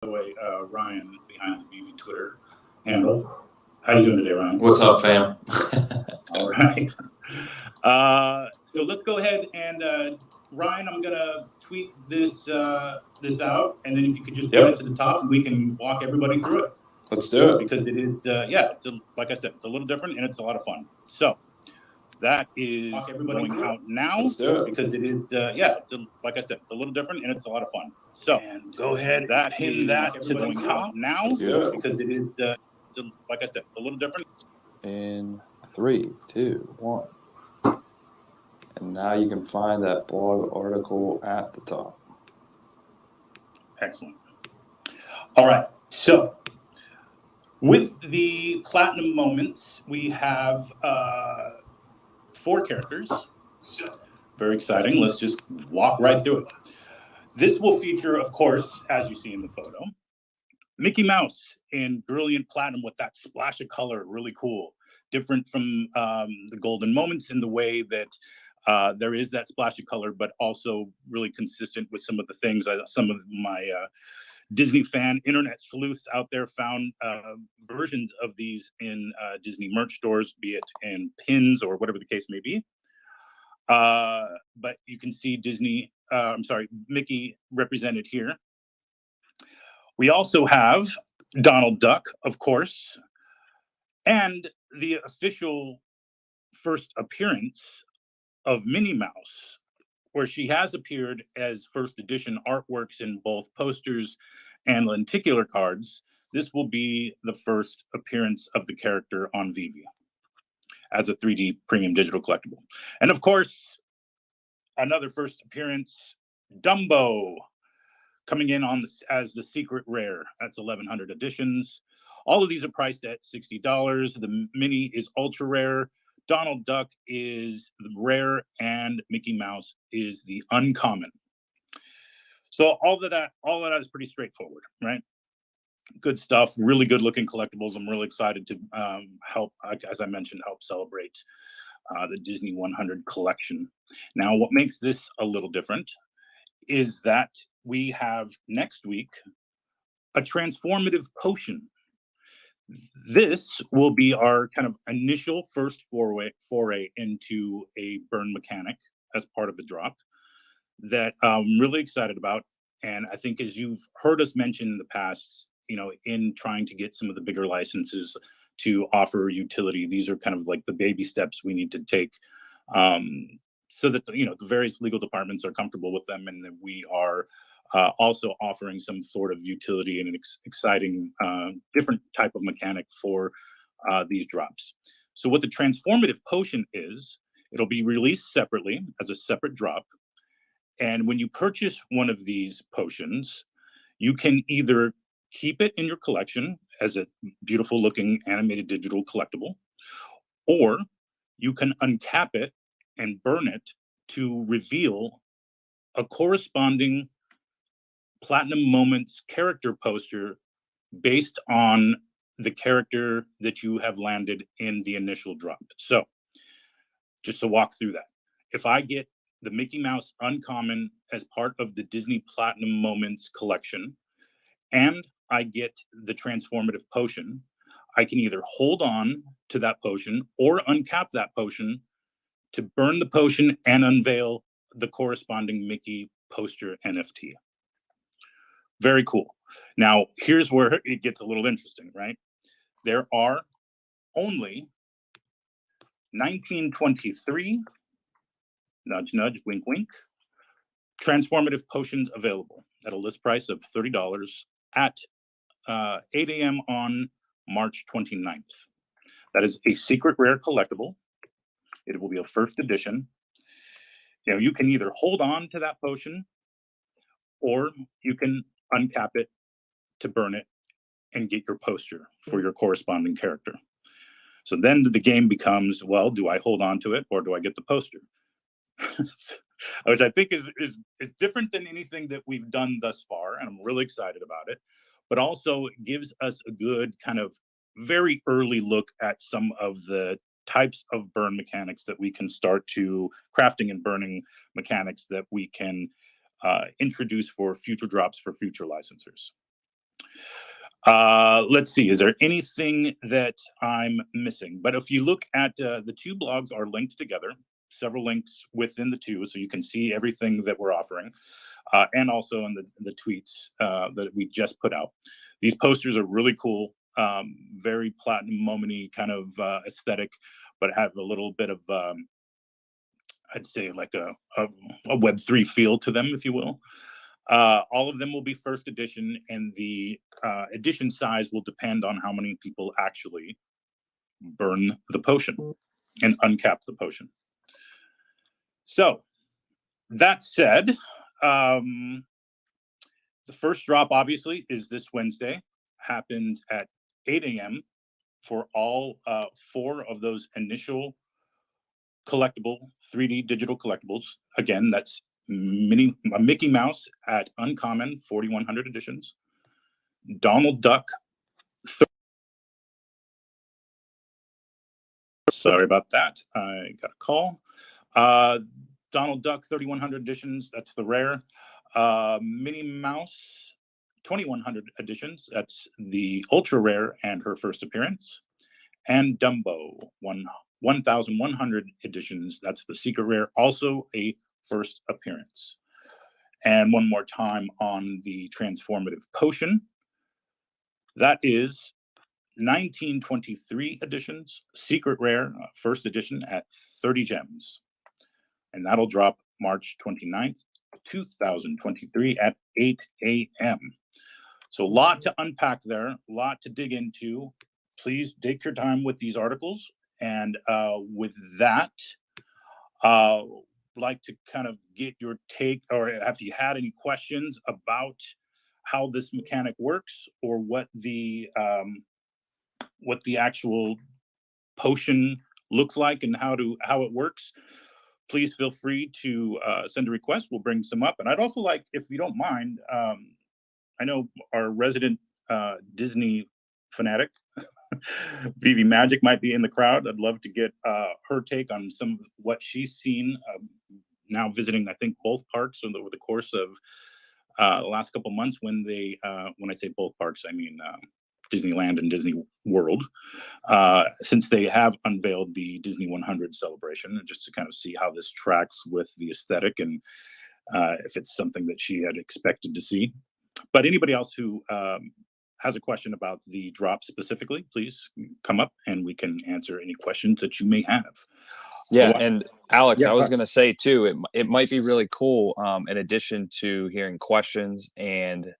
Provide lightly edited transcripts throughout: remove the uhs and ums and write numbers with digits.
By the way, Ryan behind the VeVe Twitter handle. How you doing today, Ryan? What's up, fam? All right. So let's go ahead and Ryan, I'm gonna tweet this this out, and then if you could just get it to the top, we can walk everybody through it. Let's do it. Because it is, it's like I said, it's a little different and it's a lot of fun. So that is going out now. Let's do it. Because it is, like I said, it's a little different and it's a lot of fun. So And go ahead, that pin is that to the going top. out now. Yeah. Because it is, like I said, it's a little different. In 3, 2, 1. And now you can find that blog article at the top. Excellent. All right. So with the platinum moments, we have 4 characters. Very exciting. Let's just walk right through it. This will feature, of course, as you see in the photo, Mickey Mouse in brilliant platinum with that splash of color. Really cool. Different from the golden moments in the way that there is that splash of color, but also really consistent with some of the things some of my Disney fan internet sleuths out there found versions of these in Disney merch stores, be it in pins or whatever the case may be. But you can see Mickey represented here. We also have Donald Duck, of course, and the official first appearance of Minnie Mouse, where she has appeared as first edition artworks in both posters and lenticular cards. This will be the first appearance of the character on VeVe as a 3D premium digital collectible. And of course, another first appearance, Dumbo, coming in as the secret rare. That's 1,100 editions. All of these are priced at $60. The mini is ultra rare. Donald Duck is the rare, and Mickey Mouse is the uncommon. So all of that is pretty straightforward, right? Good stuff, really good looking collectibles. I'm really excited to help, as I mentioned, help celebrate the Disney 100 collection. Now, what makes this a little different is that we have next week a transformative potion. This will be our kind of initial first foray into a burn mechanic as part of the drop that I'm really excited about. And I think, as you've heard us mention in the past, in trying to get some of the bigger licenses to offer utility, these are kind of like the baby steps we need to take so that the various legal departments are comfortable with them, and that we are also offering some sort of utility and an exciting different type of mechanic for these drops. So what the transformative potion is, it'll be released separately as a separate drop. And when you purchase one of these potions, you can either keep it in your collection as a beautiful looking animated digital collectible, or you can uncap it and burn it to reveal a corresponding Platinum Moments character poster based on the character that you have landed in the initial drop. So just to walk through that, if I get the Mickey Mouse Uncommon as part of the Disney Platinum Moments collection, and I get the transformative potion, I can either hold on to that potion or uncap that potion to burn the potion and unveil the corresponding Mickey poster NFT. Very cool. Now, here's where it gets a little interesting, right? There are only 1923, nudge, nudge, wink, wink, transformative potions available at a list price of $30 at 8 a.m. on March 29th. That is a secret rare collectible. It will be a first edition. You can either hold on to that potion, or you can uncap it to burn it and get your poster for your corresponding character. So then the game becomes, well, do I hold on to it or do I get the poster? Which I think is different than anything that we've done thus far, and I'm really excited about it. But also gives us a good kind of very early look at some of the types of burn mechanics that we can start to crafting and burning mechanics that we can introduce for future drops for future licensors. Let's see. Is there anything that I'm missing? But if you look at the two blogs are linked together, several links within the two, so you can see everything that we're offering, and also in the tweets that we just put out. These posters are really cool, very platinum moment-y kind of aesthetic, but have a little bit of I'd say like a Web3 feel to them, if you will. All of them will be first edition, and the edition size will depend on how many people actually burn the potion and uncap the potion. So that said, the first drop obviously is this Wednesday, happened at 8 a.m. for all 4 of those initial collectible 3D digital collectibles. Again, that's Mickey Mouse at Uncommon 4100 editions, Donald Duck. Sorry about that. I got a call. Donald Duck 3100 editions. That's the rare. Minnie Mouse 2100 editions. That's the ultra rare and her first appearance. And Dumbo 1100 editions. That's the secret rare, also a first appearance. And one more time on the transformative potion. That is 1923 editions, secret rare, first edition at 30 gems. And that'll drop March 29th, 2023 at 8 a.m. So a lot to unpack there, a lot to dig into. Please take your time with these articles. And with that, like to kind of get your take, or have you had any questions about how this mechanic works, or what the actual potion looks like and how it works, please feel free to send a request. We'll bring some up. And I'd also like, if you don't mind, I know our resident Disney fanatic, VeVe Magic, might be in the crowd. I'd love to get her take on some of what she's seen now visiting, I think, both parks over the course of the last couple months. When I say both parks, I mean Disneyland and Disney World, since they have unveiled the Disney 100 celebration, and just to kind of see how this tracks with the aesthetic, and if it's something that she had expected to see. But anybody else who has a question about the drop specifically, please come up and we can answer any questions that you may have. Yeah, and Alex, Yeah, I was going to say too, it might be really cool, in addition to hearing questions and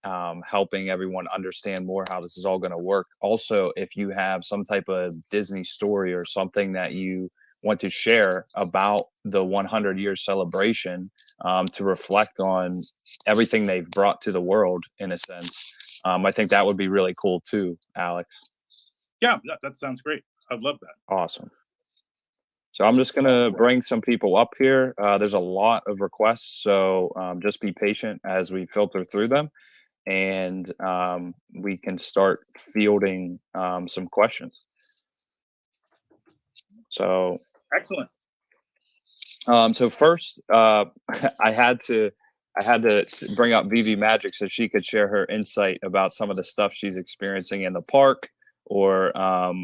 helping everyone understand more how this is all going to work. Also, if you have some type of Disney story or something that you want to share about the 100-year celebration, to reflect on everything they've brought to the world, in a sense, I think that would be really cool too, Alex. Yeah, that sounds great. I'd love that. Awesome. So I'm just going to bring some people up here. There's a lot of requests, so just be patient as we filter through them, and we can start fielding some questions. So excellent. So first, I had to bring up VeVe Magic so she could share her insight about some of the stuff she's experiencing in the park, or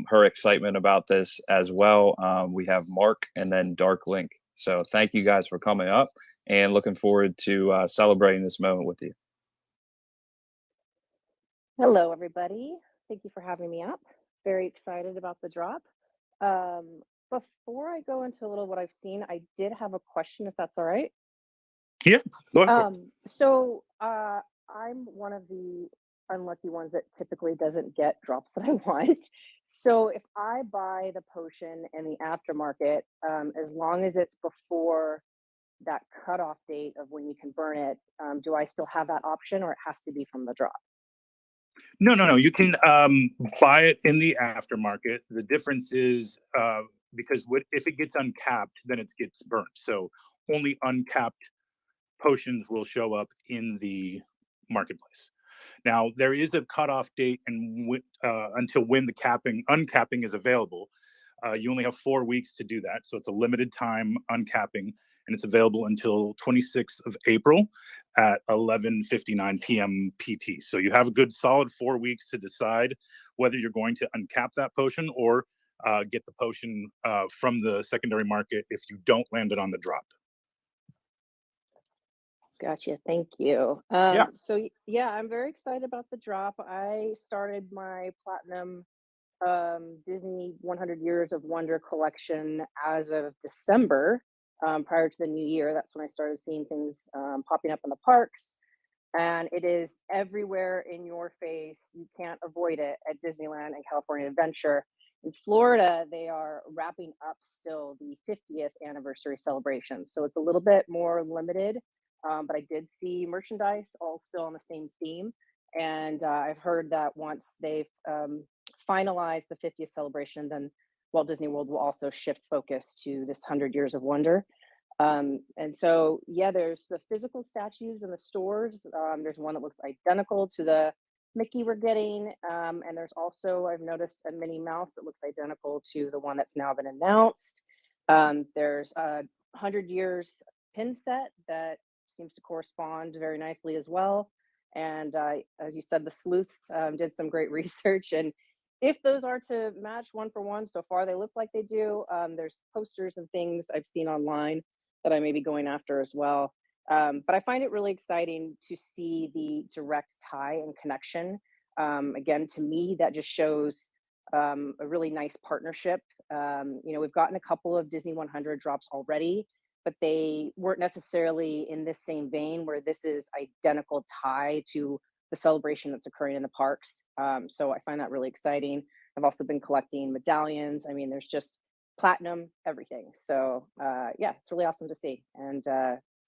her excitement about this as well. We have Mark and then Dark Link. So thank you guys for coming up, and looking forward to celebrating this moment with you. Hello, everybody. Thank you for having me up. Very excited about the drop. Before I go into a little what I've seen, I did have a question, if that's all right. Yeah, go ahead. So I'm one of the unlucky ones that typically doesn't get drops that I want. So if I buy the potion in the aftermarket, as long as it's before that cutoff date of when you can burn it, do I still have that option, or it has to be from the drop? No. You can buy it in the aftermarket. The difference is because if it gets uncapped, then it gets burnt. So only uncapped potions will show up in the marketplace. Now, there is a cutoff date and until when the uncapping is available. You only have 4 weeks to do that. So it's a limited time uncapping, and it's available until 26th of April. at 11:59 p.m. PT. So you have a good solid 4 weeks to decide whether you're going to uncap that potion or get the potion from the secondary market if you don't land it on the drop. Gotcha. Thank you. Yeah. So yeah, I'm very excited about the drop. I started my platinum Disney 100 Years of Wonder collection as of December, prior to the new year. That's when I started seeing things popping up in the parks. And it is everywhere in your face. You can't avoid it at Disneyland and California Adventure. In Florida, they are wrapping up still the 50th anniversary celebration. So it's a little bit more limited, but I did see merchandise all still on the same theme. And I've heard that once they've finalized the 50th celebration, then Walt Disney World will also shift focus to this 100 Years of Wonder. And so, yeah, there's the physical statues in the stores. There's one that looks identical to the Mickey we're getting. And there's also, I've noticed, a Minnie Mouse that looks identical to the one that's now been announced. There's a 100 Years pin set that seems to correspond very nicely as well. And as you said, the sleuths did some great research. And if those are to match one for one, so far they look like they do. There's posters and things I've seen online that I may be going after as well. But I find it really exciting to see the direct tie and connection. Again, to me, that just shows a really nice partnership. We've gotten a couple of Disney 100 drops already, but they weren't necessarily in this same vein where this is identical tie to the celebration that's occurring in the parks. So I find that really exciting. I've also been collecting medallions. I mean, there's just platinum everything. So yeah, it's really awesome to see. And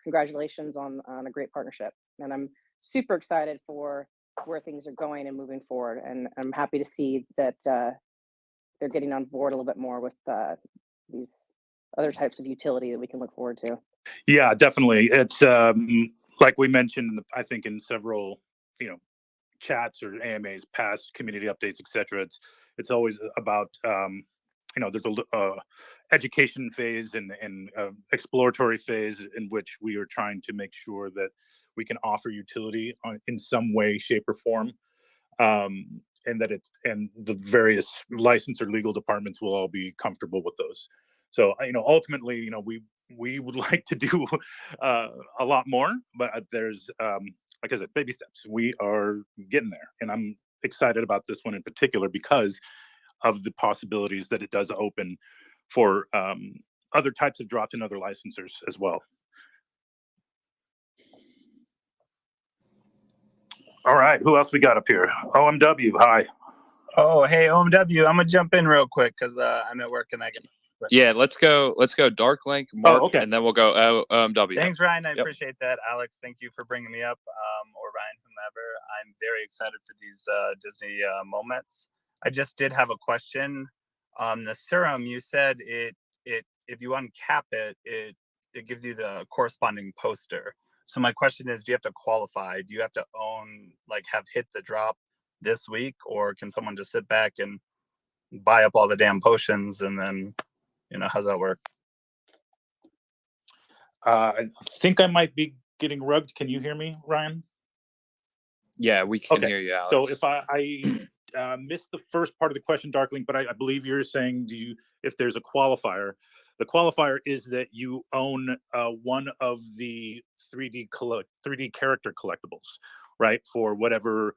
congratulations on a great partnership. And I'm super excited for where things are going and moving forward. And I'm happy to see that they're getting on board a little bit more with these other types of utility that we can look forward to. Yeah, definitely. It's like we mentioned, I think in several, chats or AMAs, past community updates, etc. It's always about there's a education phase and exploratory phase in which we are trying to make sure that we can offer utility in some way, shape, or form, and that and the various license or legal departments will all be comfortable with those. So ultimately, we would like to do a lot more, but there's like I said, baby steps. We are getting there, and I'm excited about this one in particular because of the possibilities that it does open for other types of drops and other licensors as well. All right, who else we got up here? OMW, hi. Oh, hey, OMW, I'm gonna jump in real quick because I'm at work and I can. Yeah, let's go Dark Link, Mark, okay. and then we'll go OMW. Thanks, Ryan. I appreciate that. Alex, thank you for bringing me up, or Ryan, whomever. I'm very excited for these Disney moments. I just did have a question. The serum, you said it if you uncap it, it gives you the corresponding poster. So my question is, do you have to qualify? Do you have to have hit the drop this week, or can someone just sit back and buy up all the damn potions and then, how's that work? I think I might be getting rugged. Can you hear me, Ryan? Yeah, we can hear you, Alex. So if I missed the first part of the question, Darklink, but I believe you're saying, if there's a qualifier. The qualifier is that you own one of the 3D character collectibles, right? For whatever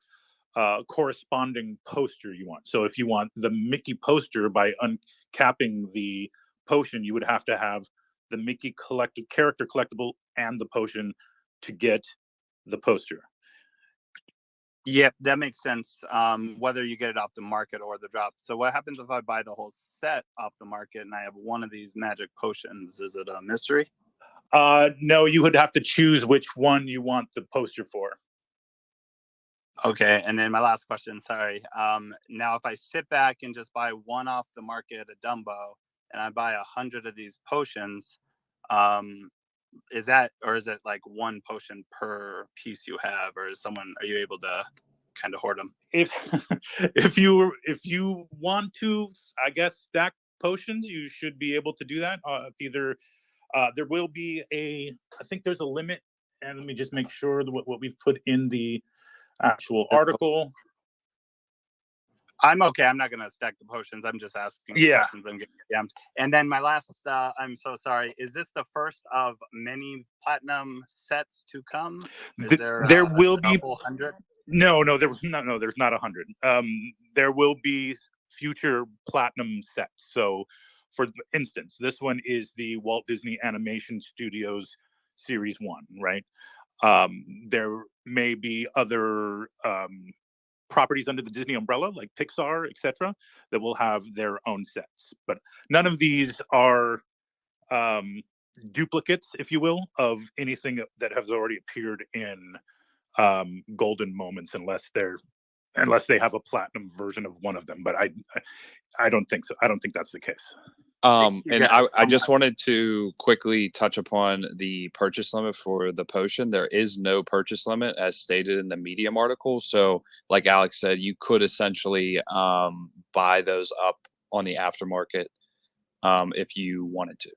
corresponding poster you want. So if you want the Mickey poster, by uncapping the potion, you would have to have the Mickey character collectible and the potion to get the poster. Yep, that makes sense. Whether you get it off the market or the drop. So what happens if I buy the whole set off the market and I have one of these magic potions? Is it a mystery? No, you would have to choose which one you want the poster for. Okay, and then my last question, sorry. Now, if I sit back and just buy one off the market at Dumbo, and I buy 100 of these potions, is it like one potion per piece you have, or are you able to kind of hoard them? If you want to, I guess, stack potions, you should be able to do that. There will be I think there's a limit And let me just make sure that what we've put in the actual article. I'm okay. I'm not going to stack the potions. I'm just asking questions. I'm getting DM'd. And then my last, I'm so sorry. Is this the first of many platinum sets to come? Is There will be 100? No, there's not 100. There will be future platinum sets. So, for instance, this one is the Walt Disney Animation Studios Series 1, right? There may be other properties under the Disney umbrella, like Pixar, etc., that will have their own sets. But none of these are duplicates, if you will, of anything that has already appeared in golden moments, unless they have a platinum version of one of them. But I don't think so. I don't think that's the case. And I just wanted to quickly touch upon the purchase limit for the potion. There is no purchase limit as stated in the Medium article. So like Alex said, you could essentially buy those up on the aftermarket if you wanted to.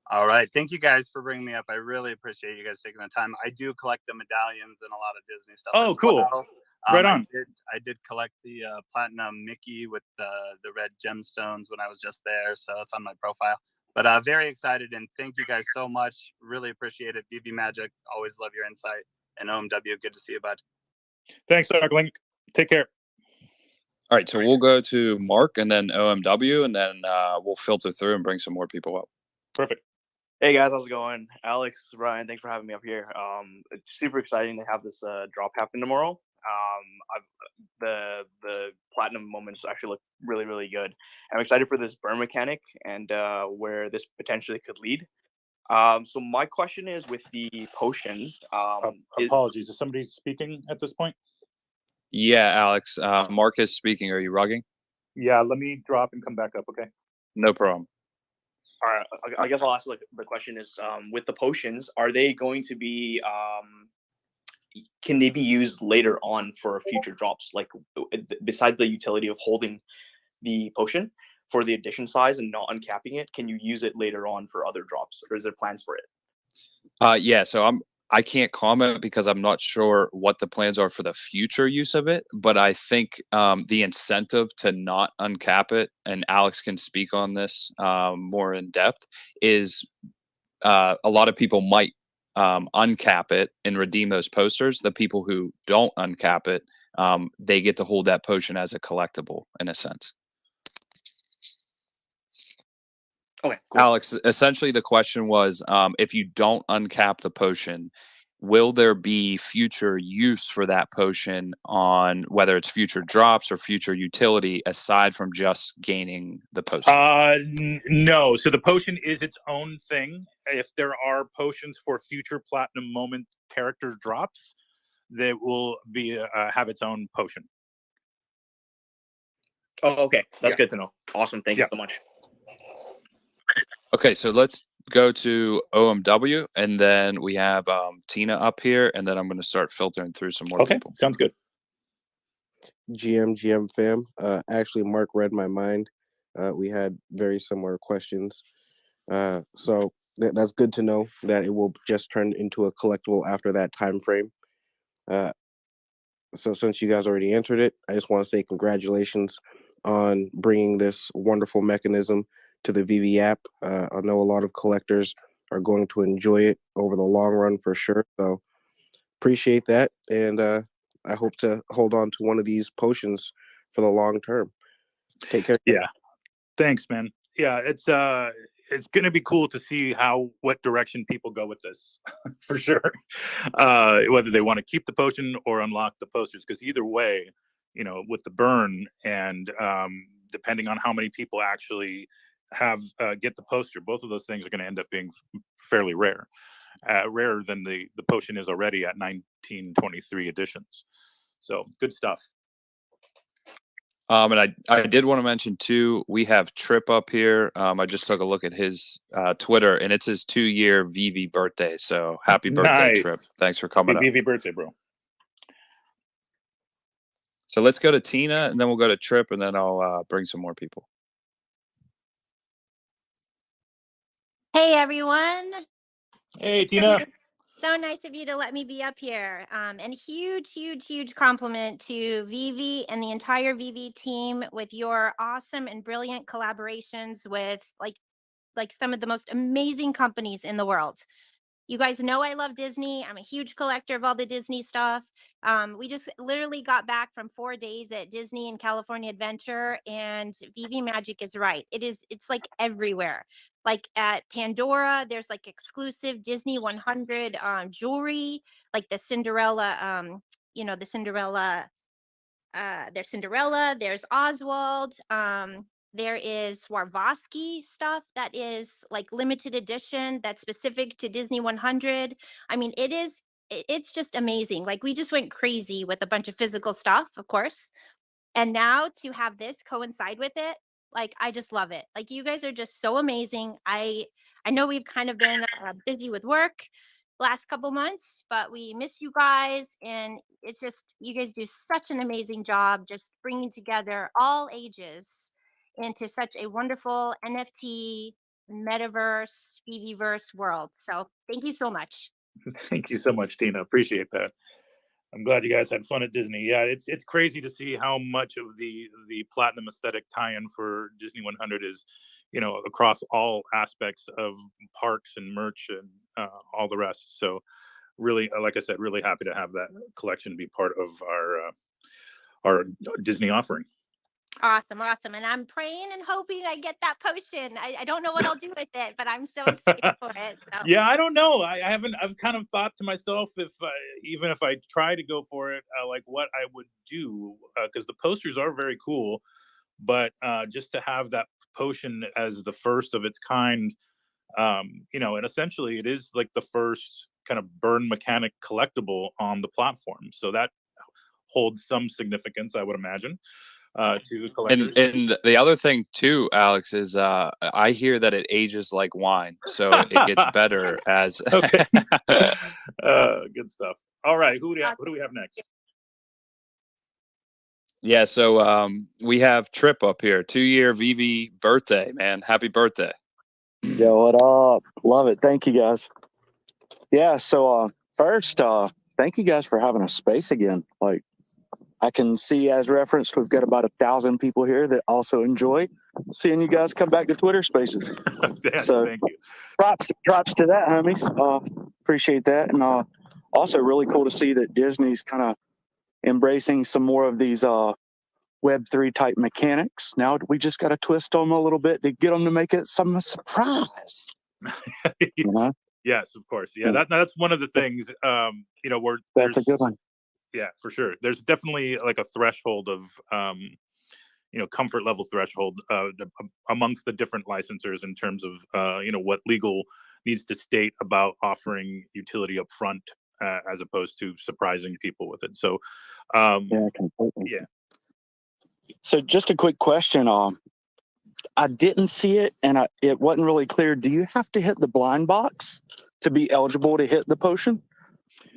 All right. Thank you guys for bringing me up. I really appreciate you guys taking the time. I do collect the medallions and a lot of Disney stuff. Oh, cool. Well. Right on. I did collect the platinum Mickey with the red gemstones when I was just there. So it's on my profile. But very excited. And thank you guys so much. Really appreciate it. VeVe Magic. Always love your insight. And OMW, good to see you, bud. Thanks, Darkling. Take care. All right. So we'll go to Mark and then OMW, and then we'll filter through and bring some more people up. Perfect. Hey guys, how's it going? Alex, Ryan, thanks for having me up here. It's super exciting to have this drop happen tomorrow. The platinum moments actually look really, really good. I'm excited for this burn mechanic and where this potentially could lead. So my question is with the potions. Apologies, is somebody speaking at this point? Yeah, Alex. Mark is speaking. Are you rugging? Yeah, let me drop and come back up, okay? No problem. All right, I guess I'll ask the question is, with the potions, are they going to be, can they be used later on for future drops? Like, besides the utility of holding the potion for the addition size and not uncapping it, can you use it later on for other drops, or is there plans for it? Yeah, so I can't comment because I'm not sure what the plans are for the future use of it, but I think the incentive to not uncap it, and Alex can speak on this more in depth, is a lot of people might uncap it and redeem those posters. The people who don't uncap it, they get to hold that potion as a collectible in a sense. Okay, cool. Alex, essentially the question was, if you don't uncap the potion, will there be future use for that potion on whether it's future drops or future utility aside from just gaining the potion? No. So the potion is its own thing. If there are potions for future platinum moment character drops, they will be have its own potion. Oh, okay. That's good to know. Awesome. Thank you so much. Okay, so let's go to OMW, and then we have Tina up here, and then I'm going to start filtering through some more people. Sounds good. GM fam. Actually, Mark read my mind. We had very similar questions. So that's good to know that it will just turn into a collectible after that time frame. So since you guys already answered it, I just want to say congratulations on bringing this wonderful mechanism to the VeVe app. I know a lot of collectors are going to enjoy it over the long run for sure. So appreciate that. And I hope to hold on to one of these potions for the long term. Take care. Yeah. Thanks, man. Yeah, it's going to be cool to see what direction people go with this for sure. Whether they want to keep the potion or unlock the posters, because either way, with the burn and depending on how many people actually get the poster, both of those things are going to end up being fairly rare, rarer than the potion is already at 1923 editions. So good stuff. And I did want to mention too, we have Trip up here. I just took a look at his Twitter, and it's his 2-year VeVe birthday. So happy birthday, Nice. Trip! Thanks for coming up. VeVe birthday, bro. So let's go to Tina, and then we'll go to Trip, and then I'll bring some more people. Hey everyone. Hey, Tina. So nice of you to let me be up here. And huge compliment to VeVe and the entire VeVe team with your awesome and brilliant collaborations with like some of the most amazing companies in the world. You guys know I love Disney. I'm a huge collector of all the Disney stuff. We just literally got back from 4 days at Disney and California Adventure, and VeVe Magic is right. It's like everywhere. Like at Pandora, there's like exclusive Disney 100 jewelry, like the Cinderella, the Cinderella there's Cinderella, there's Oswald, there is Swarovski stuff that is like limited edition that's specific to Disney 100. I mean, it's just amazing. Like we just went crazy with a bunch of physical stuff, of course. And now to have this coincide with it, like I just love it. Like you guys are just so amazing. I know we've kind of been busy with work last couple months, but we miss you guys, and it's just you guys do such an amazing job just bringing together all ages into such a wonderful NFT metaverse, BBverse world. So thank you so much. Thank you so much, Tina. Appreciate that. I'm glad you guys had fun at Disney. Yeah, it's crazy to see how much of the platinum aesthetic tie-in for Disney 100 is, across all aspects of parks and merch and all the rest. So really, like I said, really happy to have that collection be part of our Disney offering. Awesome. And I'm praying and hoping I get that potion. I don't know what I'll do with it, but I'm so excited for it. So. Yeah, I don't know. I've kind of thought to myself, if even if I try to go for it, like what I would do, because the posters are very cool, but just to have that potion as the first of its kind, and essentially it is like the first kind of burn mechanic collectible on the platform. So that holds some significance, I would imagine. To collectors. And the other thing too, Alex, is I hear that it ages like wine, so it gets better as. Okay. Good stuff. All right, who do we have next? Yeah, so we have Trip up here, 2-year VeVe birthday, man. Happy birthday. Yo, what up? Love it. Thank you guys. Yeah, so first, thank you guys for having a space again. Like I can see as referenced, we've got about 1,000 people here that also enjoy seeing you guys come back to Twitter Spaces. So thank you. Props to that, homies. Appreciate that. And also really cool to see that Disney's kind of embracing some more of these Web3 type mechanics. Now we just got to twist them a little bit to get them to make it some surprise. You know? Yes, of course. Yeah, that's one of the things. That's a good one. Yeah, for sure. There's definitely like a threshold of, comfort level threshold amongst the different licensors in terms of, what legal needs to state about offering utility up front as opposed to surprising people with it. So, yeah, completely. Yeah. So just a quick question. I didn't see it and it wasn't really clear. Do you have to hit the blind box to be eligible to hit the potion?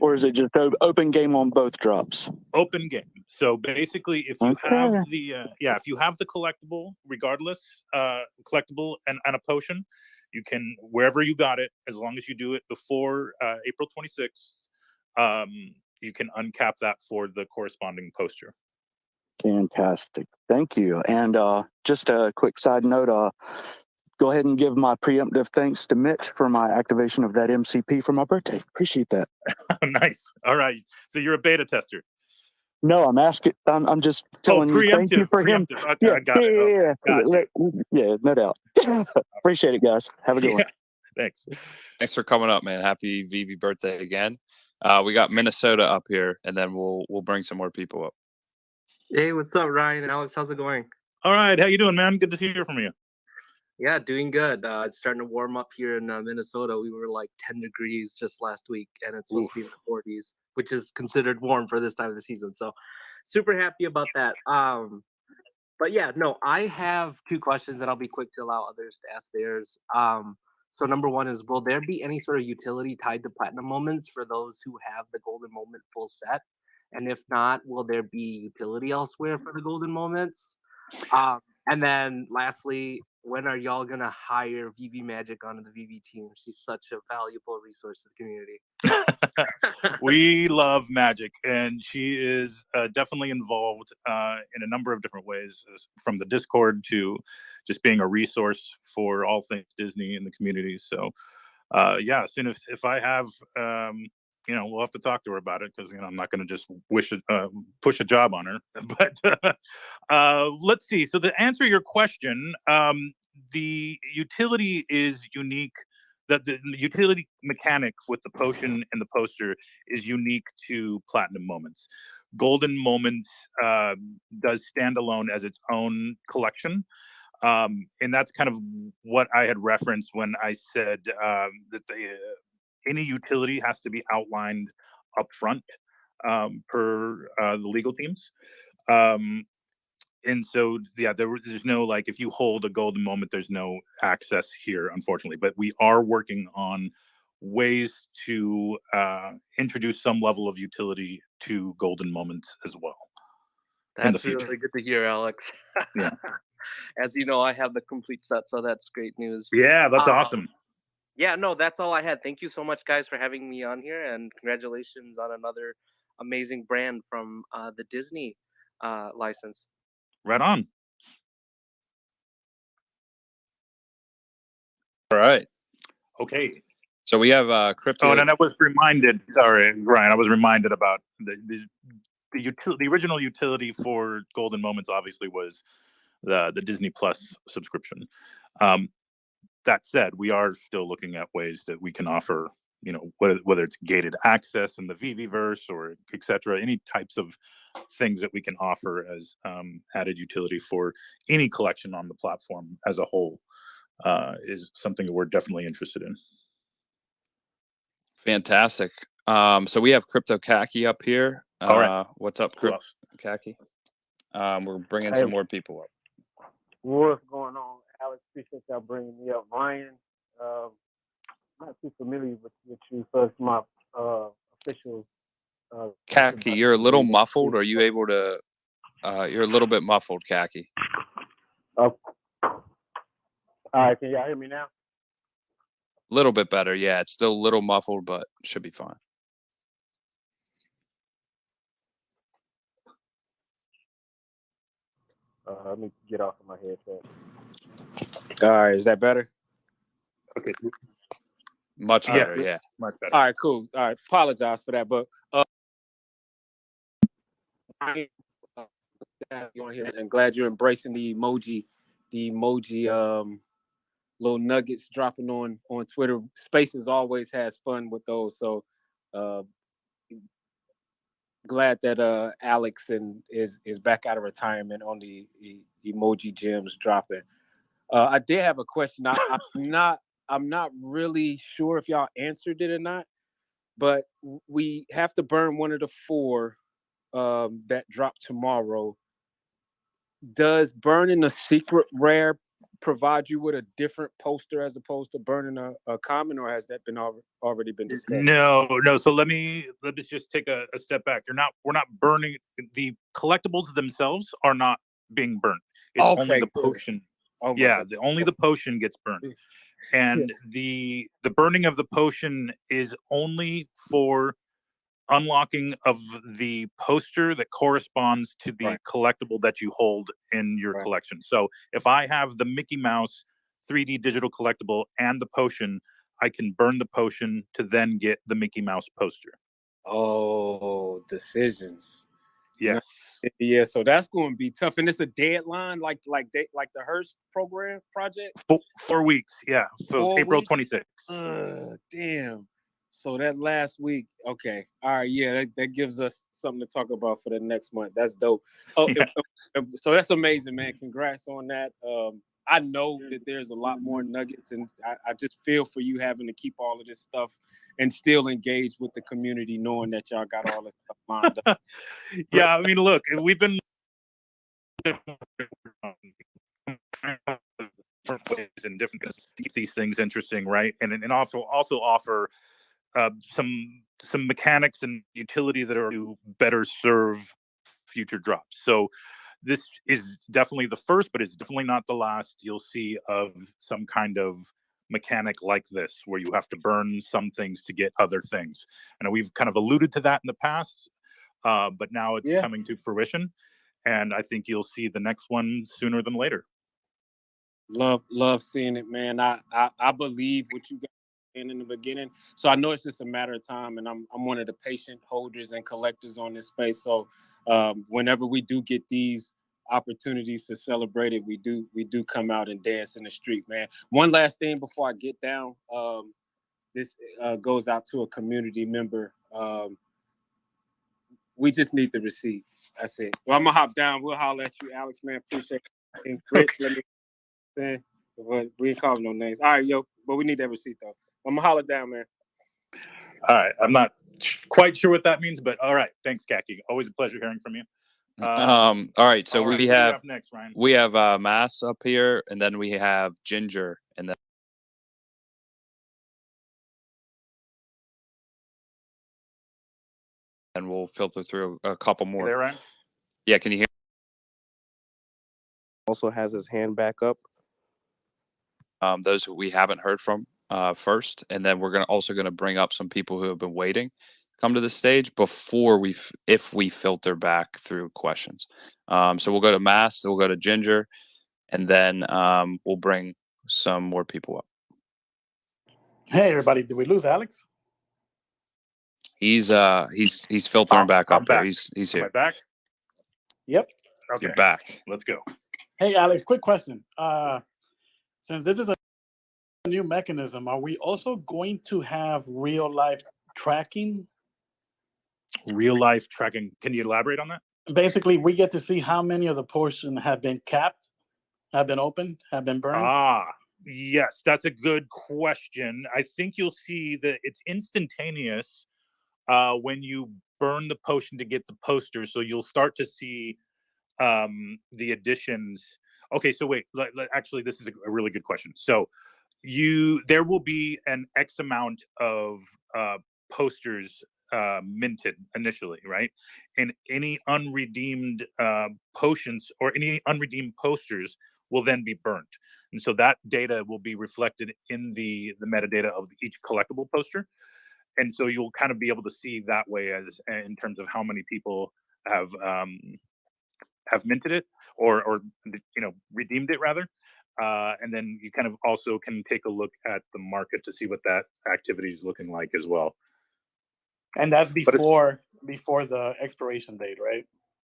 Or is it just open game on both drops? Open game. So basically, if you have if you have the collectible, regardless, collectible and a potion, you can, wherever you got it, as long as you do it before April 26th, you can uncap that for the corresponding poster. Fantastic. Thank you. And just a quick side note, go ahead and give my preemptive thanks to Mitch for my activation of that MCP for my birthday. Appreciate that. Nice. All right. So you're a beta tester. No, I'm asking. I'm just telling you. Thank you for him. Okay, yeah, I got it. Yeah, no doubt. Appreciate it, guys. Have a good one. Thanks. Thanks for coming up, man. Happy VeVe birthday again. We got Minnesota up here, and then we'll bring some more people up. Hey, what's up, Ryan and Alex? How's it going? All right. How you doing, man? Good to hear from you. Yeah, doing good. It's starting to warm up here in Minnesota. We were like 10 degrees just last week, and it's supposed to be in the 40s, which is considered warm for this time of the season. So super happy about that. But yeah, no, I have 2 questions, and I'll be quick to allow others to ask theirs. So number 1 is, will there be any sort of utility tied to platinum moments for those who have the golden moment full set? And if not, will there be utility elsewhere for the golden moments? And then lastly, when are y'all gonna hire VeVe Magic onto the VeVe team? She's such a valuable resource to the community. We love Magic, and she is definitely involved in a number of different ways, from the Discord to just being a resource for all things Disney in the community. So, yeah, as soon as if I have, we'll have to talk to her about it, because I'm not going to just push a job on her. But let's see. So to answer your question, the utility is unique. That the utility mechanic with the potion and the poster is unique to Platinum Moments. Golden Moments does stand alone as its own collection. And that's kind of what I had referenced when I said that any utility has to be outlined up front per the legal teams. And so, yeah, there's no, like, if you hold a golden moment, there's no access here, unfortunately. But we are working on ways to introduce some level of utility to golden moments as well. That's really good to hear, Alex. Yeah. As you know, I have the complete set, so that's great news. Yeah, that's awesome. Yeah, no, that's all I had. Thank you so much, guys, for having me on here, and congratulations on another amazing brand from the Disney license. Right on. All right. Okay. So we have crypto. Oh, and I was reminded. Sorry, Ryan. I was reminded about the original utility for Golden Moments. Obviously, was the Disney Plus subscription. That said, we are still looking at ways that we can offer, whether it's gated access in the VeVe-verse or etc. Any types of things that we can offer as added utility for any collection on the platform as a whole is something that we're definitely interested in. Fantastic. So we have Crypto Khaki up here. All right. What's up, Crypto Khaki? We're bringing some more people up. What's going on, Alex? Appreciate y'all bringing me up. Ryan, not too familiar with you, so it's my official. Khaki, you're a little muffled. Are you able to? You're a little bit muffled, Khaki. All right, can y'all hear me now? A little bit better, yeah. It's still a little muffled, but should be fine. Let me get off of my headset. All right, is that better? Okay. Much better, yeah. Much better. All right, cool. All right, apologize for that, but I'm glad you're embracing the emoji little nuggets dropping on Twitter. Spaces always has fun with those, so glad that Alex is back out of retirement on the emoji gems dropping. I did have a question. I'm not really sure if y'all answered it or not, but we have to burn one of the 4 that drop tomorrow. Does burning a secret rare provide you with a different poster as opposed to burning a common, or has that been already been discussed? No. So let me just take a step back. We're not burning the collectibles themselves are not being burnt. It's only the potion. Oh yeah, only the potion gets burned. And the burning of the potion is only for unlocking of the poster that corresponds to the collectible that you hold in your collection. So if I have the Mickey Mouse 3D digital collectible and the potion, I can burn the potion to then get the Mickey Mouse poster. Oh, decisions. Yes. Yeah, so that's going to be tough, and it's a deadline, like the Hearst program project. 4 weeks, yeah. So April 26th. Damn. So that last week, okay, all right, yeah, that gives us something to talk about for the next month. That's dope. Oh, yeah. So that's amazing, man. Congrats on that. I know that there's a lot more nuggets, and I just feel for you having to keep all of this stuff and still engage with the community, knowing that y'all got all this stuff lined up. Yeah, I mean, look, we've been in different to keep these things interesting, right? And also offer some mechanics and utility that are to better serve future drops. So this is definitely the first, but it's definitely not the last you'll see of some kind of mechanic like this, where you have to burn some things to get other things. And we've kind of alluded to that in the past, but now it's coming to fruition. And I think you'll see the next one sooner than later. Love seeing it, man. I believe what you guys saying in the beginning. So I know it's just a matter of time, and I'm one of the patient holders and collectors on this space. So whenever we do get these opportunities to celebrate it, we do come out and dance in the street, man. One last thing before I get down, this goes out to a community member. We just need the receipt. That's it. Well, I'm gonna hop down. We'll holler at you, Alex, man. Appreciate it. And Rich, let me say, but we ain't calling no names. All right, yo, but we need that receipt though. I'm gonna holler down, man. All right, I'm not quite sure what that means, but all right, thanks, Khaki. Always a pleasure hearing from you. All right, so all right, we who do have next, Ryan? we have Mass up here, and then we have Ginger, and then we'll filter through a couple more. You there, Ryan? Yeah, can you hear? Also has his hand back up. Those who we haven't heard from first, and then we're also gonna bring up some people who have been waiting come to the stage before if we filter back through questions. So we'll go to Mass, we'll go to Ginger, and then we'll bring some more people up. Hey everybody, did we lose Alex? He's filtering back I'm up there. back. He's Am here. I back? Yep. Okay. You're back. Let's go. Hey Alex, quick question. Since this is a new mechanism, are we also going to have real life tracking? Real life tracking. Can you elaborate on that? Basically, we get to see how many of the portions have been capped, have been opened, have been burned. Yes, that's a good question. I think you'll see that it's instantaneous when you burn the potion to get the poster. So you'll start to see the additions. Okay, so wait, actually, this is a really good question. So there will be an X amount of posters minted initially, right? And any unredeemed potions or any unredeemed posters will then be burnt. And so that data will be reflected in the metadata of each collectible poster. And so you'll kind of be able to see that way as in terms of how many people have minted it or redeemed it rather. And then you kind of also can take a look at the market to see what that activity is looking like as well. And that's before the expiration date, right?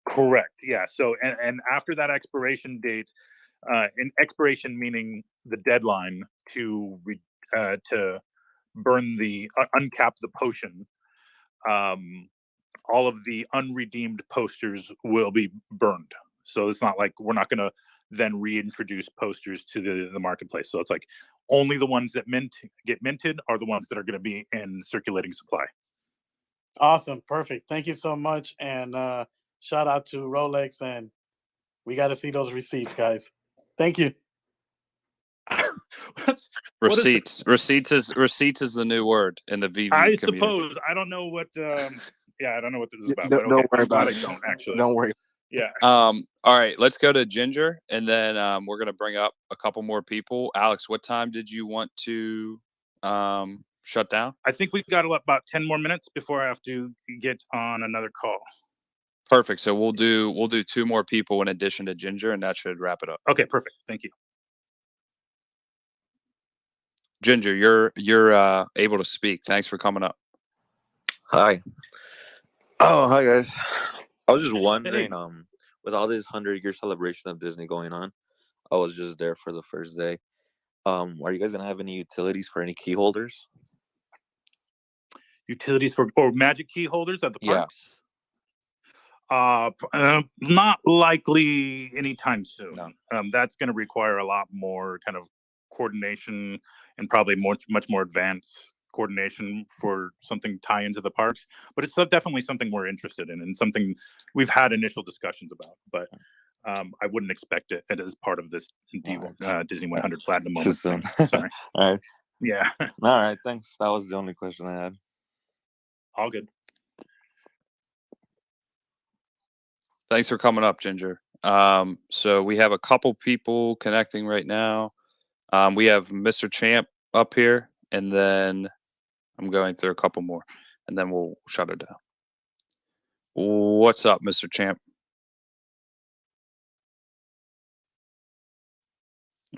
Correct. Yeah. So and after that expiration date, and expiration meaning the deadline to burn the uncap the potion, all of the unredeemed posters will be burned. So it's not like we're not going to then reintroduce posters to the marketplace. So it's like only the ones that get minted are the ones that are going to be in circulating supply. Awesome. Perfect. Thank you so much. And shout out to Rolex. And we got to see those receipts, guys. Thank you. Receipts. Receipts is the new word in the VeVe I community. suppose. I don't know what. I don't know what this is about. Don't worry about it. I don't actually. Don't worry. Yeah. All right, let's go to Ginger, and then we're gonna bring up a couple more people. Alex, what time did you want to shut down? I think we've got about 10 more minutes before I have to get on another call. Perfect. So we'll do 2 more people in addition to Ginger, and that should wrap it up. Okay, perfect. Thank you. Ginger, you're able to speak. Thanks for coming up. Hi. Oh, hi guys. I was just wondering, with all this 100-year celebration of Disney going on, I was just there for the first day. Are you guys gonna have any utilities for any key holders? Utilities or magic key holders at the parks? Not likely anytime soon. No. That's going to require a lot more kind of coordination and probably much more advanced coordination for something tie into the parks. But it's definitely something we're interested in and something we've had initial discussions about. But I wouldn't expect it as part of this Disney 100 Platinum moment. Sorry. All right. Yeah. All right. Thanks. That was the only question I had. All good. Thanks for coming up, Ginger. So we have a couple people connecting right now. We have Mr. Champ up here, and then I'm going through a couple more, and then we'll shut it down. What's up, Mr. Champ?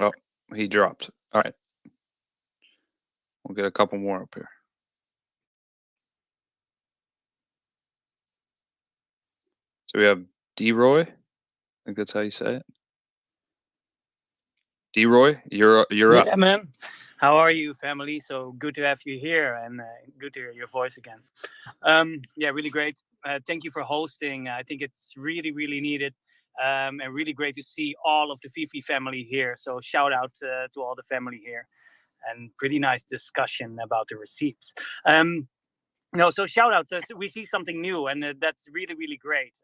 Oh, he dropped. All right. We'll get a couple more up here. So we have D-Roy. I think that's how you say it. D-Roy, you're up. Yeah, man. How are you, family? So good to have you here, and good to hear your voice again. Yeah, really great. Thank you for hosting. I think it's really, really needed, and really great to see all of the VeVe family here. So shout out to all the family here, and pretty nice discussion about the receipts. No, so shout out. We see something new, and that's really, really great.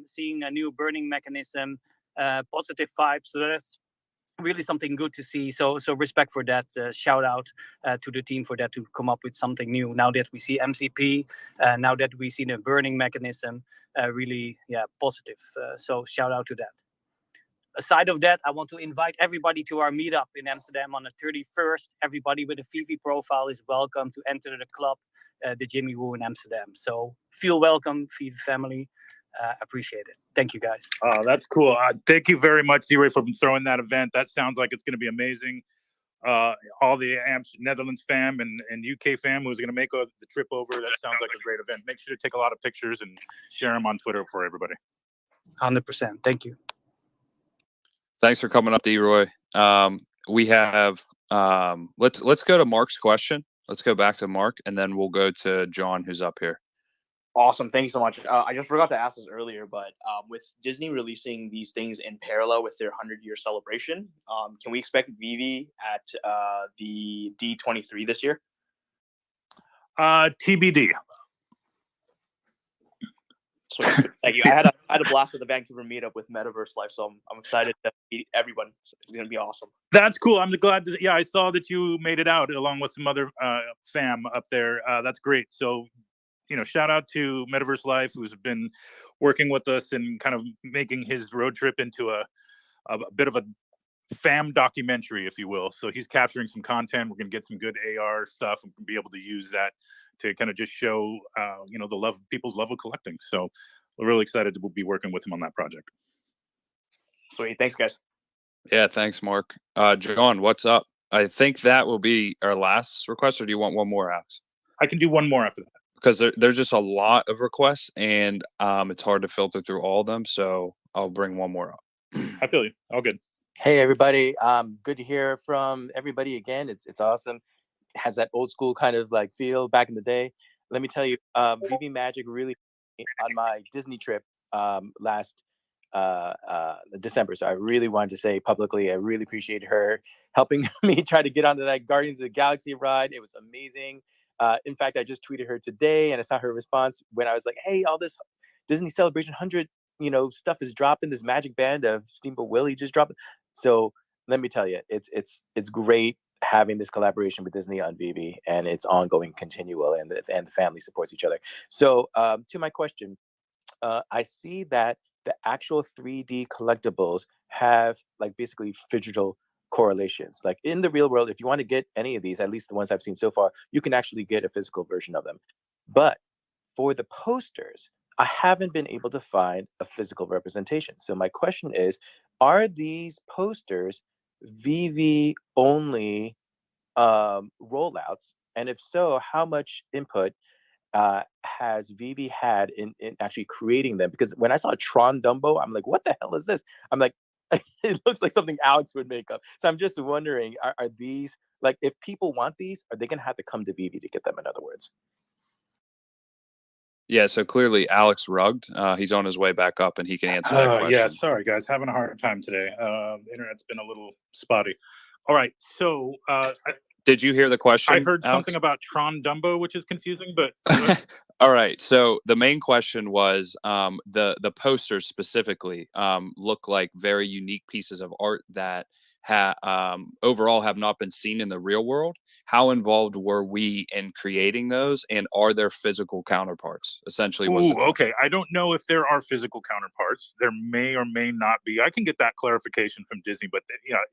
Seeing a new burning mechanism, positive vibes. So that's really something good to see. So respect for that. Shout out to the team for that, to come up with something new. Now that we see MCP, now that we see the burning mechanism, really, yeah, positive. So shout out to that. Aside of that, I want to invite everybody to our meetup in Amsterdam on the 31st. Everybody with a VeVe profile is welcome to enter the club, the Jimmy Woo in Amsterdam. So feel welcome, VeVe family. Appreciate it. Thank you, guys. Oh, that's cool. Thank you very much, D-Ray, for throwing that event. That sounds like it's going to be amazing. All the Netherlands fam and UK fam who's going to make the trip over. That sounds like a great event. Make sure to take a lot of pictures and share them on Twitter for everybody. 100%. Thank you. Thanks for coming up, D-Roy. We have let's go to Mark's question. Let's go back to Mark, and then we'll go to John, who's up here. Awesome. Thank you so much. I just forgot to ask this earlier, but with Disney releasing these things in parallel with their 100-year celebration, can we expect VeVe at the D23 this year? TBD. Sweet. Thank you. I had a blast with the Vancouver meetup with Metaverse Life, so I'm excited to meet everyone. It's going to be awesome. That's cool. I'm glad. Yeah, I saw that you made it out along with some other fam up there. That's great. So, shout out to Metaverse Life, who's been working with us and kind of making his road trip into a bit of a fam documentary, if you will. So he's capturing some content. We're going to get some good AR stuff and be able to use that to kind of just show, the people's love of collecting. So we're really excited to be working with him on that project. Sweet. Thanks, guys. Yeah, thanks, Mark. John, what's up? I think that will be our last request, or do you want one more, Alex? I can do one more after that. Because there's just a lot of requests, and it's hard to filter through all of them. So I'll bring one more up. I feel you. All good. Hey, everybody. Good to hear from everybody again. It's awesome. It has that old school kind of like feel back in the day. Let me tell you, VeVe Magic really on my Disney trip last December. So I really wanted to say publicly, I really appreciate her helping me try to get onto that Guardians of the Galaxy ride. It was amazing. In fact, I just tweeted her today, and I saw her response when I was like, "Hey, all this Disney Celebration 100, stuff is dropping. This Magic Band of Steamboat Willie just dropped." So let me tell you, it's great having this collaboration with Disney on VeVe, and it's ongoing, continual, and the family supports each other. So to my question, I see that the actual 3D collectibles have like basically digital correlations. Like in the real world, if you want to get any of these, at least the ones I've seen so far, you can actually get a physical version of them. But for the posters, I haven't been able to find a physical representation. So my question is, are these posters VeVe only rollouts? And if so, how much input has VeVe had in actually creating them? Because when I saw Tron Dumbo, I'm like, what the hell is this? I'm like, it looks like something Alex would make up. So I'm just wondering, are these, like, if people want these, are they going to have to come to VeVe to get them, in other words? Yeah, so clearly Alex rugged. He's on his way back up, and he can answer that question. Yeah, sorry, guys. Having a hard time today. The internet's been a little spotty. All right, so... Did you hear the question? I heard Alex? something about Tron Dumbo, which is confusing, but... All right, so the main question was the posters specifically look like very unique pieces of art that overall have not been seen in the real world. How involved were we in creating those, and are there physical counterparts? Essentially, was the Ooh, okay. I don't know if there are physical counterparts. There may or may not be. I can get that clarification from Disney, but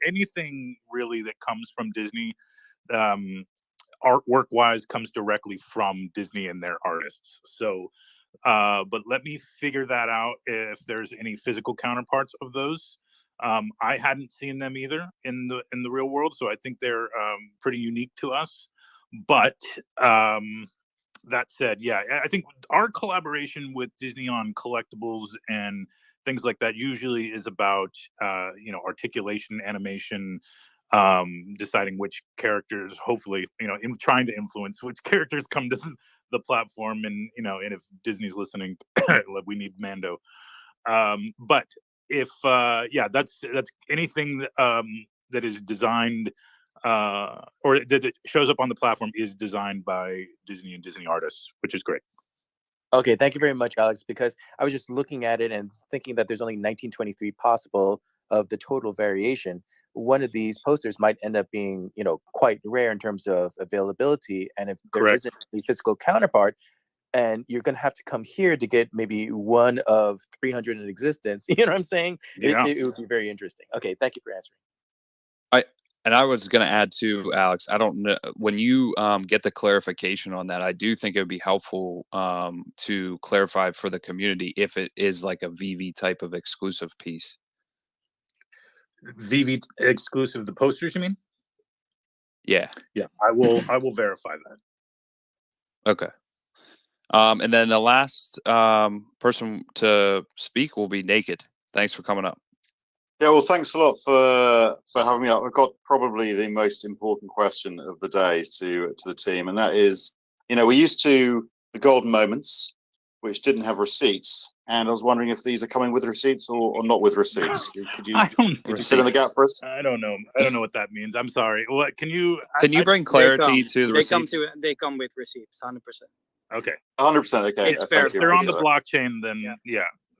anything really that comes from Disney, artwork wise, comes directly from Disney and their artists. So, but let me figure that out if there's any physical counterparts of those. I hadn't seen them either in the real world, so I think they're pretty unique to us. But that said, yeah, I think our collaboration with Disney on collectibles and things like that usually is about articulation, animation, deciding which characters, hopefully, in trying to influence which characters come to the platform, and and if Disney's listening, we need Mando. But if that's anything that is designed or that shows up on the platform is designed by Disney and Disney artists, which is great. Okay, thank you very much, Alex, because I was just looking at it and thinking that there's only 1923 possible of the total variation. One of these posters might end up being, quite rare in terms of availability. And if there Correct. isn't a physical counterpart, and you're going to have to come here to get maybe one of 300 in existence, you know what I'm saying? Yeah. It would be very interesting. Okay, thank you for answering. And I was going to add too, Alex, I don't know, when you get the clarification on that, I do think it would be helpful to clarify for the community if it is like a VeVe type of exclusive piece. VeVe exclusive, the posters, you mean? Yeah. Yeah, I will verify that. Okay. And then the last person to speak will be Naked. Thanks for coming up. Yeah, well, thanks a lot for having me up. I've got probably the most important question of the day to the team, and that is, we're used to the golden moments, which didn't have receipts, and I was wondering if these are coming with receipts or not with receipts. Could you fill in the gap for us? I don't know. I don't know what that means. I'm sorry. What can you bring clarity to the receipts? They come with receipts, 100%. Okay. 100%. Okay. It's fair. If they're on the blockchain, then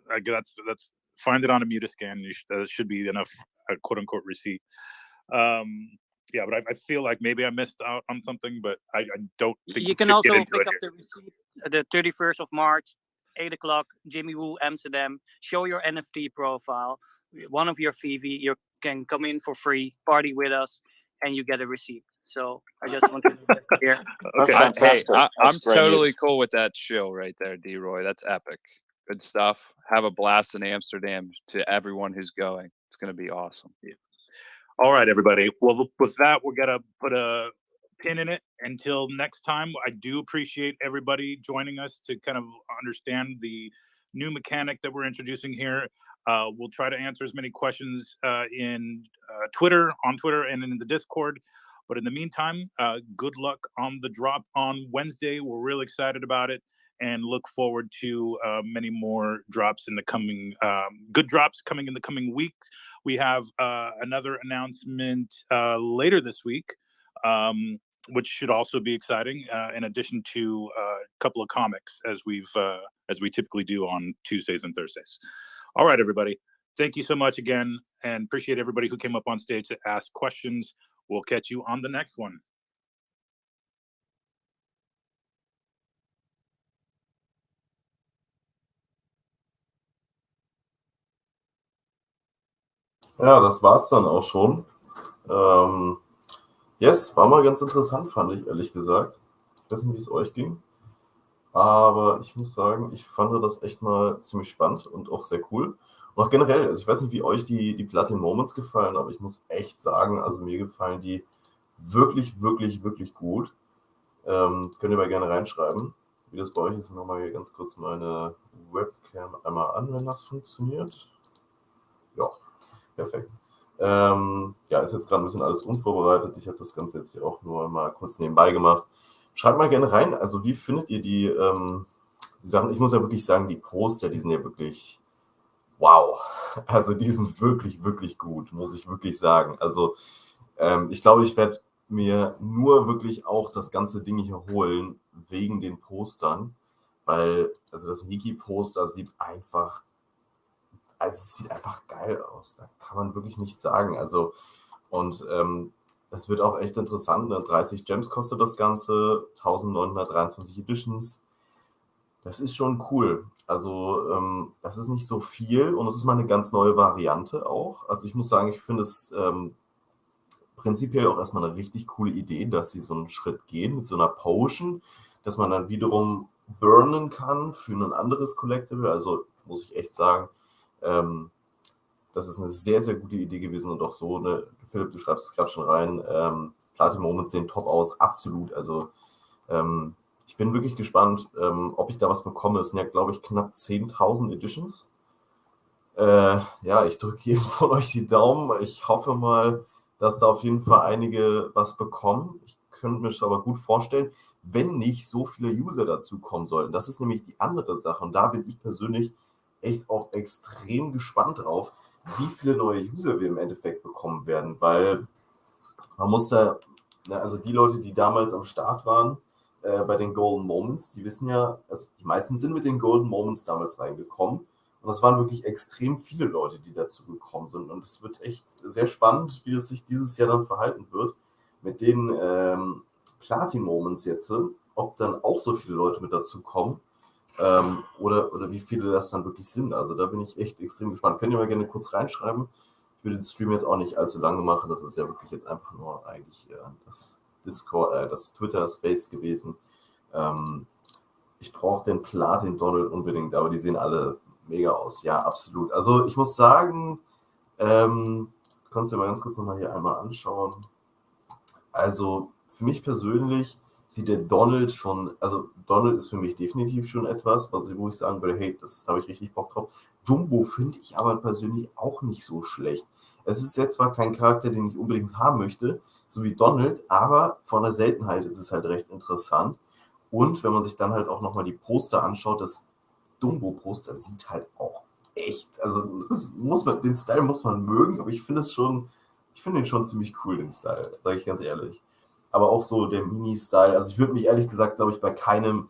that's find it on a Mutascan. Should be enough quote unquote receipt. But I feel like maybe I missed out on something, but I don't think you can also pick up the receipt the 31st of March, 8 o'clock, Jimmy Woo, Amsterdam. Show your NFT profile, one of your VeVe. You can come in for free, party with us, and you get a receipt. So I just want to make that clear. That's fantastic. I'm totally cool with that show right there, D-Roy. That's epic. Good stuff. Have a blast in Amsterdam to everyone who's going. It's going to be awesome. Yeah. All right, everybody. Well, with that, we're going to put a pin in it until next time. I do appreciate everybody joining us to kind of understand the new mechanic that we're introducing here. We'll try to answer as many questions in on Twitter, and in the Discord. But in the meantime, good luck on the drop on Wednesday. We're real excited about it and look forward to many more drops in the coming, good drops coming in the coming weeks. We have another announcement later this week, which should also be exciting, in addition to a couple of comics as we typically do on Tuesdays and Thursdays. All right, everybody. Thank you so much again, and appreciate everybody who came up on stage to ask questions. We'll catch you on the next one. Ja, das war's dann auch schon. Yes, war mal ganz interessant, fand ich, ehrlich gesagt. Ich weiß nicht, wie es euch ging. Aber ich muss sagen, ich fand das echt mal ziemlich spannend und auch sehr cool. Und auch generell, also ich weiß nicht, wie euch die Platin Moments gefallen, aber ich muss echt sagen, also mir gefallen die wirklich, wirklich, wirklich gut. Könnt ihr mal gerne reinschreiben, wie das bei euch ist. Ich mache mal ganz kurz meine Webcam einmal an, wenn das funktioniert. Ja, perfekt. Ist jetzt gerade ein bisschen alles unvorbereitet. Ich habe das Ganze jetzt hier auch nur mal kurz nebenbei gemacht. Schreibt mal gerne rein, also wie findet ihr die Sachen? Ich muss ja wirklich sagen, die Poster, die sind ja wirklich wow. Also die sind wirklich, wirklich gut, muss ich wirklich sagen. Also ich glaube, ich werde mir nur wirklich auch das ganze Ding hier holen, wegen den Postern, weil also das Mickey-Poster sieht einfach geil aus. Da kann man wirklich nichts sagen. Also Und es wird auch echt interessant. Ne? 30 Gems kostet das Ganze, 1923 Editions. Das ist schon cool. Also das ist nicht so viel und es ist mal eine ganz neue Variante auch. Also ich muss sagen, ich finde es prinzipiell auch erstmal eine richtig coole Idee, dass sie so einen Schritt gehen mit so einer Potion, dass man dann wiederum burnen kann für ein anderes Collectible. Also muss ich echt sagen, das ist eine sehr, sehr gute Idee gewesen und auch so, ne, Philipp, du schreibst es gerade schon rein, Platin Moments sehen top aus, absolut. Also ich bin wirklich gespannt, ob ich da was bekomme. Es sind ja, glaube ich, knapp 10.000 Editions. Ja, ich drücke jedem von euch die Daumen. Ich hoffe mal, dass da auf jeden Fall einige was bekommen. Ich könnte mir das aber gut vorstellen, wenn nicht so viele User dazu kommen sollten. Das ist nämlich die andere Sache. Und da bin ich persönlich echt auch extrem gespannt drauf, wie viele neue User wir im Endeffekt bekommen werden. Weil man muss da, ne, also die Leute, die damals am Start waren, bei den Golden Moments, die wissen ja, also die meisten sind mit den Golden Moments damals reingekommen. Und es waren wirklich extrem viele Leute, die dazu gekommen sind. Und es wird echt sehr spannend, wie es sich dieses Jahr dann verhalten wird mit den Platin-Moments jetzt, ob dann auch so viele Leute mit dazu kommen oder wie viele das dann wirklich sind. Also da bin ich echt extrem gespannt. Könnt ihr mal gerne kurz reinschreiben. Ich würde den Stream jetzt auch nicht allzu lange machen. Das ist ja wirklich jetzt einfach nur eigentlich das Discord, das Twitter-Space gewesen. Ich brauche den Platin Donald unbedingt, aber die sehen alle mega aus. Ja, absolut. Also ich muss sagen, kannst du dir mal ganz kurz nochmal hier einmal anschauen. Also für mich persönlich sieht der Donald schon, also Donald ist für mich definitiv schon etwas, wo ich sagen würde, hey, das habe ich richtig Bock drauf. Dumbo finde ich aber persönlich auch nicht so schlecht. Es ist jetzt zwar kein Charakter, den ich unbedingt haben möchte, so wie Donald, aber von der Seltenheit ist es halt recht interessant. Und wenn man sich dann halt auch nochmal die Poster anschaut, das Dumbo-Poster sieht halt auch echt, also das muss man, den Style muss man mögen, aber ich finde den schon ziemlich cool, den Style, sage ich ganz ehrlich. Aber auch so der Mini-Style, also ich würde mich ehrlich gesagt, glaube ich, bei keinem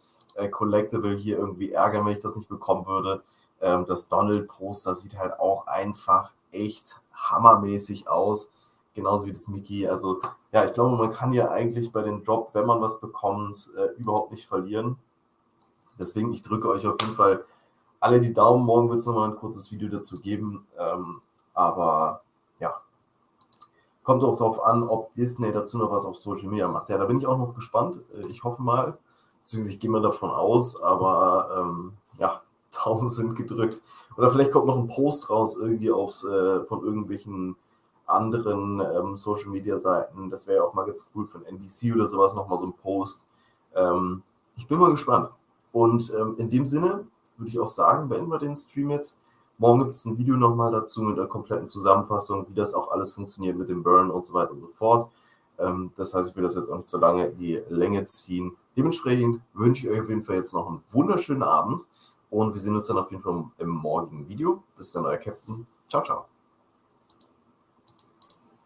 Collectible hier irgendwie ärgern, wenn ich das nicht bekommen würde. Das Donald-Poster sieht halt auch einfach echt hammermäßig aus, genauso wie das Mickey. Also ja, ich glaube, man kann ja eigentlich bei den Drop, wenn man was bekommt, überhaupt nicht verlieren. Deswegen, ich drücke euch auf jeden Fall alle die Daumen. Morgen wird es nochmal ein kurzes Video dazu geben. Aber ja, kommt auch darauf an, ob Disney dazu noch was auf Social Media macht. Ja, da bin ich auch noch gespannt. Ich hoffe mal, beziehungsweise ich gehe mal davon aus, aber ja, Daumen sind gedrückt. Oder vielleicht kommt noch ein Post raus irgendwie von irgendwelchen anderen Social Media Seiten. Das wäre ja auch mal ganz cool von NBC oder sowas, nochmal so ein Post. Ich bin mal gespannt. Und in dem Sinne würde ich auch sagen, beenden wir den Stream jetzt. Morgen gibt es ein Video nochmal dazu mit einer kompletten Zusammenfassung, wie das auch alles funktioniert mit dem Burn und so weiter und so fort. Das heißt, ich will das jetzt auch nicht so lange in die Länge ziehen. Dementsprechend wünsche ich euch auf jeden Fall jetzt noch einen wunderschönen Abend und wir sehen uns dann auf jeden Fall im morgigen Video. Bis dann, euer Captain. Ciao, ciao.